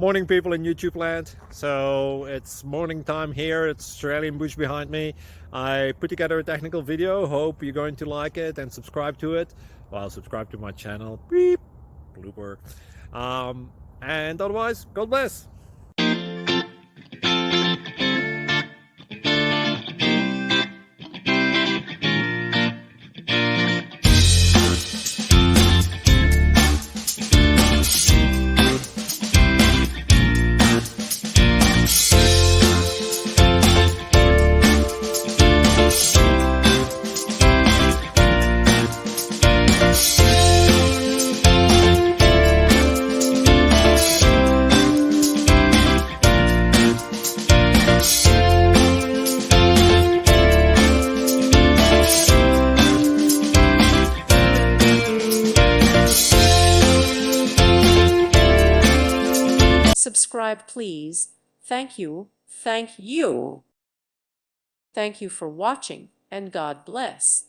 Morning, people in YouTube land. So it's morning time here. It's Australian bush behind me. I put together a technical video. Hope you're going to like it and subscribe to it. Well, subscribe to my channel. Beep. Blooper. And otherwise, God bless. Subscribe, please. Thank you. Thank you. Thank you for watching, and God bless.